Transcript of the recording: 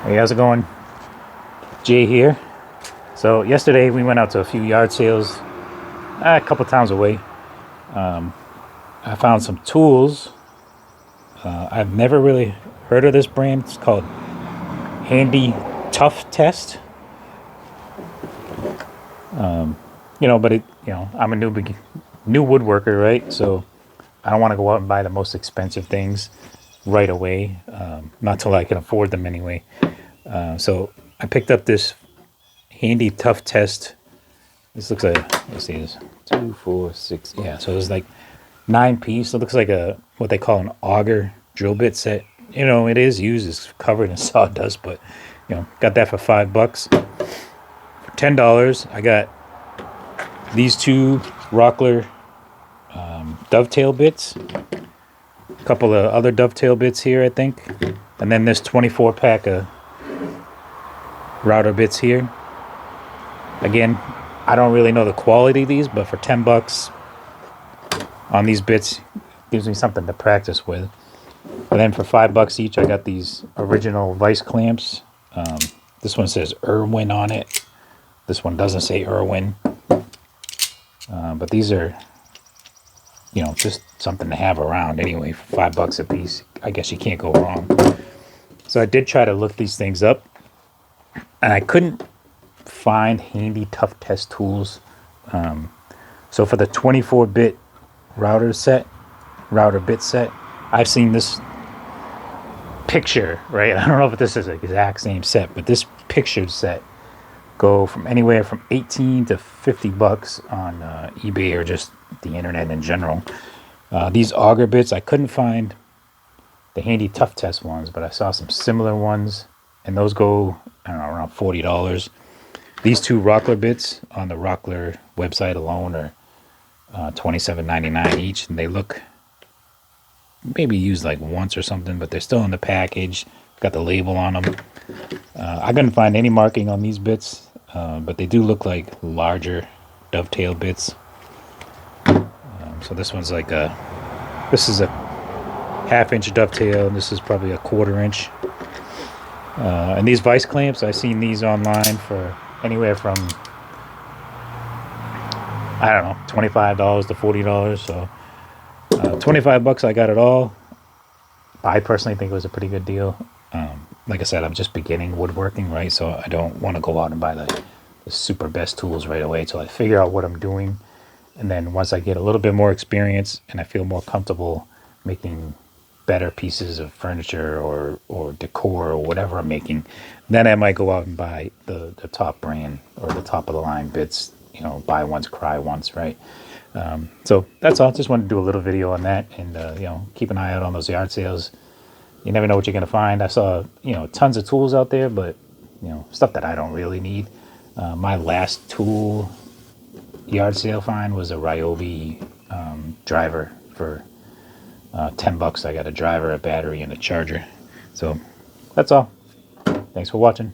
Hey, how's it going? Jay here. So yesterday we went out to a few yard sales, a couple towns away. I found some tools. I've never really heard of this brand. It's called Handy Tough Test. But I'm a new woodworker, right? So I don't want to go out and buy the most expensive things right away. Not till I can afford them anyway. So I picked up this Handy Tough Test. This looks like, let's see, this 2, 4, 6. Yeah, so there's like 9 piece. It looks like what they call an auger drill bit set. It is used. It's covered in sawdust, but got that for $5. For $10, I got these two Rockler dovetail bits. A couple of other dovetail bits here, I think, and then this 24 pack of router bits here. Again, I don't really know the quality of these, but for $10 on these bits, gives me something to practice with. And then for $5 each, I got these original vice clamps. This one says Irwin on it. This one doesn't say Irwin. But these are, just something to have around anyway. For $5 a piece, I guess you can't go wrong. So I did try to look these things up, and I couldn't find Handy Tough Test tools. So for the 24-bit router bit set, I've seen this picture, right? I don't know if this is the exact same set, but this pictured set go from anywhere from $18 to $50 on eBay or just the internet in general. These auger bits, I couldn't find the Handy Tough Test ones, but I saw some similar ones, and those go, I don't know, around $40. These two Rockler bits on the Rockler website alone are $27.99 each, and they look maybe used like once or something, but they're still in the package. Got the label on them. I couldn't find any marking on these bits, but they do look like larger dovetail bits. So this one's like this is a half-inch dovetail, and this is probably a 1/4 inch. And these vice clamps, I've seen these online for anywhere from, I don't know, $25 to $40. So $25, I got it all. I personally think it was a pretty good deal. Like I said, I'm just beginning woodworking, right? So I don't want to go out and buy the super best tools right away until I figure out what I'm doing. And then once I get a little bit more experience and I feel more comfortable making better pieces of furniture or decor or whatever I'm making, then I might go out and buy the top brand or the top of the line bits. Buy once, cry once, right? So that's all. Just wanted to do a little video on that, and keep an eye out on those yard sales. You never know what you're gonna find. I saw tons of tools out there, but stuff that I don't really need. My last tool yard sale find was a Ryobi driver for $10. I got a driver, a battery, and a charger. So that's all. Thanks for watching.